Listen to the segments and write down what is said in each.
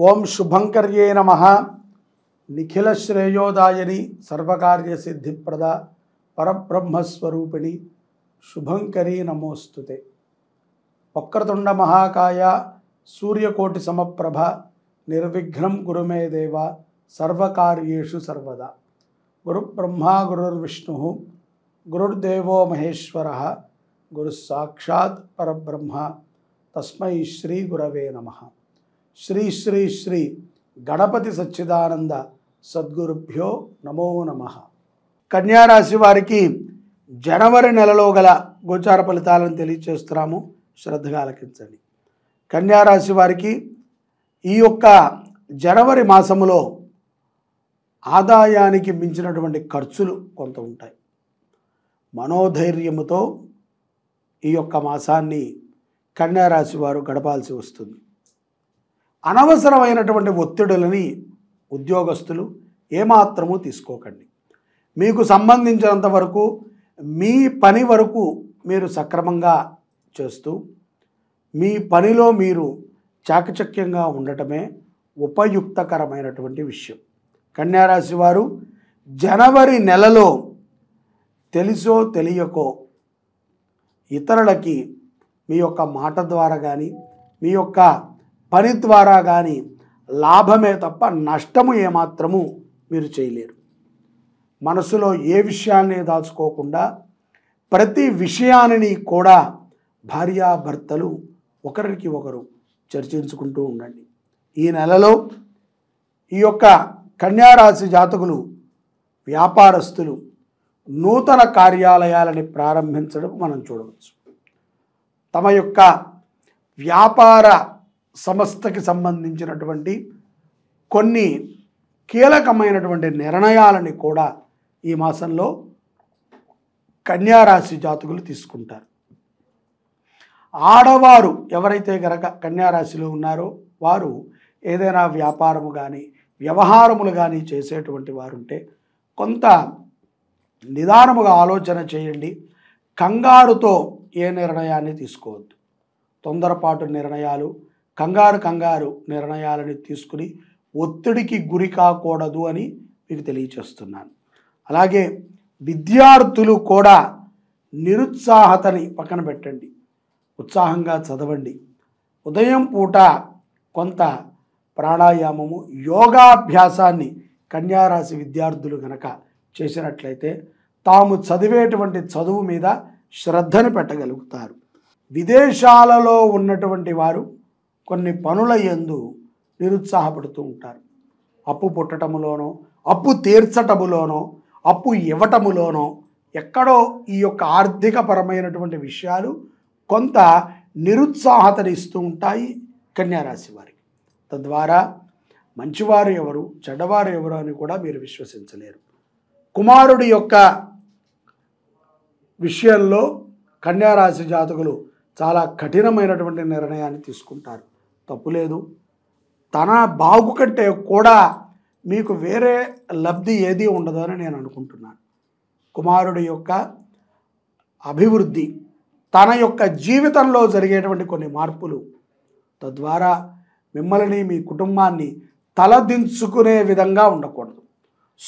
ఓం శుభంకర్యే నమః. నిఖిల శ్రేయోదాయని సర్వకార్య సిద్ధిప్రద పరబ్రహ్మస్వరూపిణి శుభంకరీ నమోస్తుతే. వక్రతుండ మహాకాయ సూర్యకోటి సమప్రభ నిర్విఘ్నం గురుమే దేవ సర్వకార్యేషు సర్వదా. గురుబ్రహ్మా గురుర్విష్ణు గురుర్దేవో మహేశ్వర గురు సాక్షాత్ పరబ్రహ్మ తస్మై శ్రీ గురవే నమః. శ్రీ శ్రీ శ్రీ గణపతి సచ్చిదానంద సద్గురుభ్యో నమో నమః. కన్యారాశి వారికి జనవరి నెలలో గల గోచార ఫలితాలను తెలియచేస్తున్నాము, శ్రద్ధగా ఆలకించండి. కన్యారాశి వారికి ఈ యొక్క జనవరి మాసములో ఆదాయానికి మించినటువంటి ఖర్చులు కొంత ఉంటాయి. మనోధైర్యముతో ఈ యొక్క మాసాన్ని కన్యారాశి వారు గడపాల్సి వస్తుంది. అనవసరమైనటువంటి ఒత్తిడులని ఉద్యోగస్తులు ఏమాత్రము తీసుకోకండి. మీకు సంబంధించినంత వరకు మీ పని వరకు మీరు సక్రమంగా చేస్తూ మీ పనిలో మీరు చాకచక్యంగా ఉండటమే ఉపయుక్తకరమైనటువంటి విషయం. కన్యారాశి వారు జనవరి నెలలో తెలుసో తెలియకో ఇతరులకి మీ యొక్క మాట ద్వారా కానీ మీ యొక్క పని ద్వారా కానీ లాభమే తప్ప నష్టము ఏమాత్రము మీరు చేయలేరు. మనసులో ఏ విషయాన్ని దాచుకోకుండా ప్రతి విషయాన్ని కూడా భార్యాభర్తలు ఒకరికి ఒకరు చర్చించుకుంటూ ఉండండి. ఈ నెలలో ఈ యొక్క కన్యారాశి జాతకులు వ్యాపారస్తులు నూతన కార్యాలయాలని ప్రారంభించడం మనం చూడవచ్చు. తమ యొక్క వ్యాపార సంస్థకి సంబంధించినటువంటి కొన్ని కీలకమైనటువంటి నిర్ణయాలని కూడా ఈ మాసంలో కన్యారాశి జాతకులు తీసుకుంటారు. ఆడవారు ఎవరైతే గనక కన్యారాశిలో ఉన్నారో వారు ఏదైనా వ్యాపారము కానీ వ్యవహారములు కానీ చేసేటువంటి వారు ఉంటే కొంత నిదానముగా ఆలోచన చేయండి. కంగారుతో ఏ నిర్ణయాన్ని తీసుకోవద్దు. తొందరపాటు నిర్ణయాలు కంగారు నిర్ణయాలని తీసుకుని ఒత్తిడికి గురి కాకూడదు అని మీకు తెలియచేస్తున్నాను. అలాగే విద్యార్థులు కూడా నిరుత్సాహతని పక్కన పెట్టండి, ఉత్సాహంగా చదవండి. ఉదయం పూట కొంత ప్రాణాయామము యోగాభ్యాసాన్ని కన్యారాశి విద్యార్థులు గనక చేసినట్లయితే తాము చదివేటువంటి చదువు మీద శ్రద్ధను పెట్టగలుగుతారు. విదేశాలలో ఉన్నటువంటి వారు కొన్ని పనుల యందు నిరుత్సాహపడుతూ ఉంటారు. అప్పు పుట్టటములోనో అప్పు తీర్చటములోనో అప్పు ఇవ్వటములోనో ఎక్కడో ఈ యొక్క ఆర్థికపరమైనటువంటి విషయాలు కొంత నిరుత్సాహతని ఇస్తూ ఉంటాయి కన్యారాశి వారికి. తద్వారా మంచివారు ఎవరు చెడ్డవారు ఎవరు అని కూడా మీరు విశ్వసించలేరు. కుమారుడి యొక్క విషయంలో కన్యారాశి జాతకులు చాలా కఠినమైనటువంటి నిర్ణయాన్ని తీసుకుంటారు. తప్పులేదు. తన బాగు కంటే కూడా మీకు వేరే లబ్ధి ఏది ఉండదు అని నేను అనుకుంటున్నాను. కుమారుడి యొక్క అభివృద్ధి, తన యొక్క జీవితంలో జరిగేటువంటి కొన్ని మార్పులు, తద్వారా మిమ్మల్ని మీ కుటుంబాన్ని తలదించుకునే విధంగా ఉండకూడదు.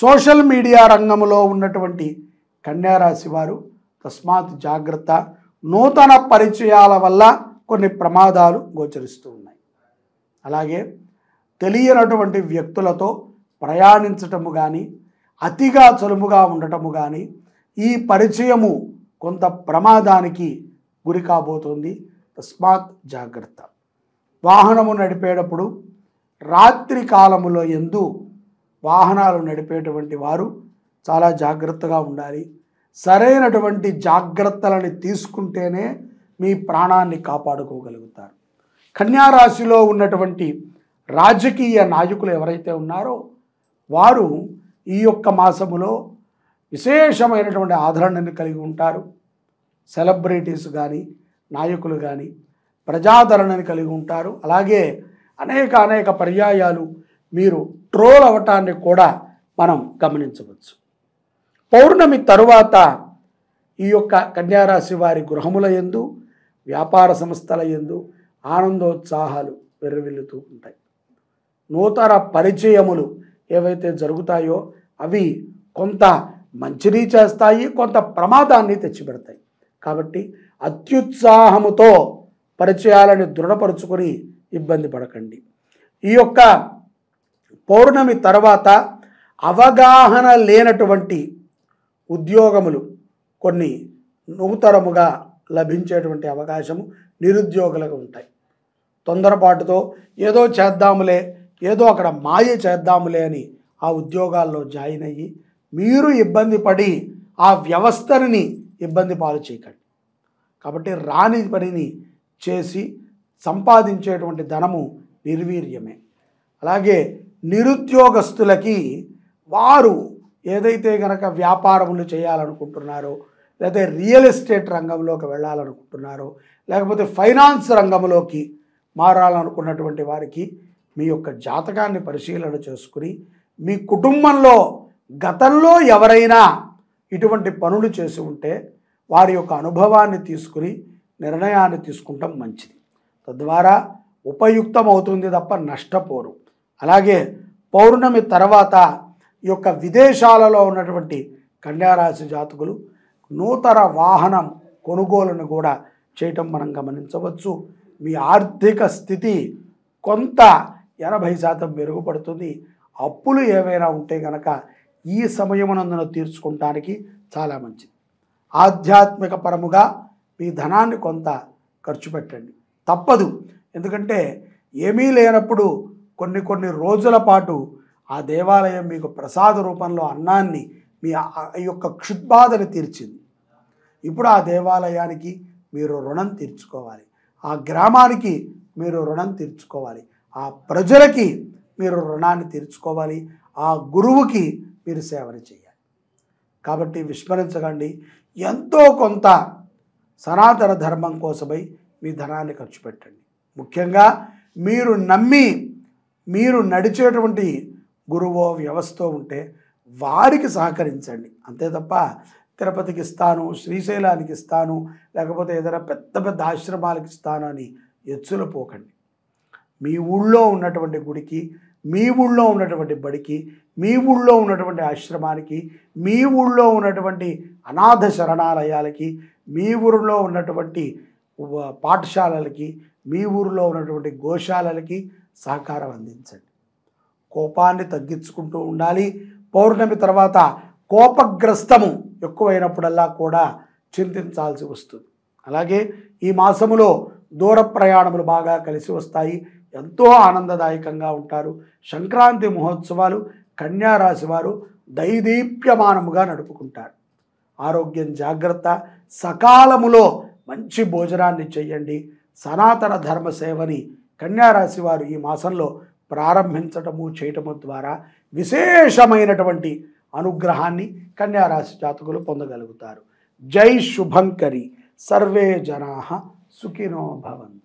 సోషల్ మీడియా రంగంలో ఉన్నటువంటి కన్యారాశి వారు తస్మాత్ జాగ్రత్త. నూతన పరిచయాల వల్ల కొన్ని ప్రమాదాలు గోచరిస్తూ ఉన్నాయి. అలాగే తెలియనటువంటి వ్యక్తులతో ప్రయాణించటము కానీ అతిగా చలుముగా ఉండటము కానీ ఈ పరిచయము కొంత ప్రమాదానికి గురి కాబోతుంది. తస్మాత్ జాగ్రత్త. వాహనము నడిపేటప్పుడు రాత్రి కాలములో యందు వాహనాలు నడిపేటువంటి వారు చాలా జాగ్రత్తగా ఉండాలి. సరైనటువంటి జాగ్రత్తలని తీసుకుంటేనే మీ ప్రాణాన్ని కాపాడుకోగలుగుతారు. కన్యారాశిలో ఉన్నటువంటి రాజకీయ నాయకులు ఎవరైతే ఉన్నారో వారు ఈ యొక్క మాసములో విశేషమైనటువంటి ఆదరణను కలిగి ఉంటారు. సెలబ్రిటీస్ కానీ నాయకులు కానీ ప్రజాదరణను కలిగి ఉంటారు. అలాగే అనేక పర్యాయాలు మీరు ట్రోల్ అవటాన్ని కూడా మనం గమనించవచ్చు. పౌర్ణమి తరువాత ఈ యొక్క కన్యారాశి వారి గృహముల యందు వ్యాపార సంస్థల యందు ఆనందోత్సాహాలు వెర్రవిల్లుతూ ఉంటాయి. నూతన పరిచయములు ఏవైతే జరుగుతాయో అవి కొంత మంచిని చేస్తాయి, కొంత ప్రమాదాన్ని తెచ్చిపెడతాయి. కాబట్టి అత్యుత్సాహముతో పరిచయాలని దృఢపరుచుకొని ఇబ్బంది పడకండి. ఈ యొక్క పౌర్ణమి తర్వాత అవగాహన లేనటువంటి ఉద్యోగములు కొన్ని నూతనముగా లభించేటువంటి అవకాశము నిరుద్యోగులకు ఉంటాయి. తొందరపాటుతో ఏదో చేద్దాములే, ఏదో అక్కడ మాయ చేద్దాములే అని ఆ ఉద్యోగాల్లో జాయిన్ అయ్యి మీరు ఇబ్బంది పడి ఆ వ్యవస్థని ఇబ్బంది పాలు చేయకండి. కాబట్టి రాని పనిని చేసి సంపాదించేటువంటి ధనము నిర్వీర్యమే. అలాగే నిరుద్యోగస్తులకి వారు ఏదైతే కనుక వ్యాపారములు చేయాలనుకుంటున్నారో, లేకపోతే రియల్ ఎస్టేట్ రంగంలోకి వెళ్ళాలనుకుంటున్నారో, లేకపోతే ఫైనాన్స్ రంగంలోకి మారాలనుకున్నటువంటి వారికి మీ యొక్క జాతకాన్ని పరిశీలన చేసుకుని మీ కుటుంబంలో గతంలో ఎవరైనా ఇటువంటి పనులు చేసి ఉంటే వారి యొక్క అనుభవాన్ని తీసుకుని నిర్ణయాన్ని తీసుకుంటాం మంచిది. తద్వారా ఉపయుక్తం అవుతుంది తప్ప నష్టపోరు. అలాగే పౌర్ణమి తర్వాత ఈ యొక్క విదేశాలలో ఉన్నటువంటి కన్యారాశి జాతకులు నూతన వాహనం కొనుగోలును కూడా చేయటం మనం గమనించవచ్చు. మీ ఆర్థిక స్థితి కొంత 80% మెరుగుపడుతుంది. అప్పులు ఏవైనా ఉంటే కనుక ఈ సమయమునందున తీర్చుకోవడానికి చాలా మంచిది. ఆధ్యాత్మిక పరముగా మీ ధనాన్ని కొంత ఖర్చు పెట్టండి, తప్పదు. ఎందుకంటే ఏమీ లేనప్పుడు కొన్ని రోజుల పాటు ఆ దేవాలయం మీకు ప్రసాద రూపంలో అన్నాన్ని మీ యొక్క క్షుద్బాధని తీర్చింది. ఇప్పుడు ఆ దేవాలయానికి మీరు రుణం తీర్చుకోవాలి, ఆ గ్రామానికి మీరు రుణం తీర్చుకోవాలి, ఆ ప్రజలకి మీరు రుణాన్ని తీర్చుకోవాలి, ఆ గురువుకి మీరు సేవని చేయాలి. కాబట్టి విస్మరించకండి. ఎంతో కొంత సనాతన ధర్మం కోసమై మీ ధనాన్ని ఖర్చు పెట్టండి. ముఖ్యంగా మీరు నమ్మి మీరు నడిచేటువంటి గురువో వ్యవస్థ ఉంటే వారికి సహకరించండి. అంతే తప్ప తిరుపతికి ఇస్తాను, శ్రీశైలానికి ఇస్తాను, లేకపోతే ఏదైనా పెద్ద ఆశ్రమాలకు ఇస్తాను అని ఎచ్చులు పోకండి. మీ ఊళ్ళో ఉన్నటువంటి గుడికి, మీ ఊళ్ళో ఉన్నటువంటి బడికి, మీ ఊళ్ళో ఉన్నటువంటి ఆశ్రమానికి, మీ ఊళ్ళో ఉన్నటువంటి అనాథ శరణాలయాలకి, మీ ఊరిలో ఉన్నటువంటి పాఠశాలలకి, మీ ఊరిలో ఉన్నటువంటి గోశాలలకి సహకారం అందించండి. కోపాన్ని తగ్గించుకుంటూ ఉండాలి. పౌర్ణమి తర్వాత కోపగ్రస్తము ఎక్కువైనప్పుడల్లా కూడా చింతించాల్సి వస్తుంది. అలాగే ఈ మాసములో దూర ప్రయాణములు బాగా కలిసి వస్తాయి, ఎంతో ఆనందదాయకంగా ఉంటారు. సంక్రాంతి మహోత్సవాలు కన్యారాశి వారు దైదీప్యమానముగా నడుపుకుంటారు. ఆరోగ్యం జాగ్రత్త, సకాలములో మంచి భోజనాన్ని చేయండి. సనాతన ధర్మ సేవని కన్యారాశి వారు ఈ మాసంలో ప్రారంభించటము చేయటము ద్వారా విశేషమైనటువంటి అనుగ్రహాన్ని కన్యారాశి జాతకులు పొందగలుగుతారు. జై శుభంకరి. సర్వే జనాః సుఖినో భవంతు.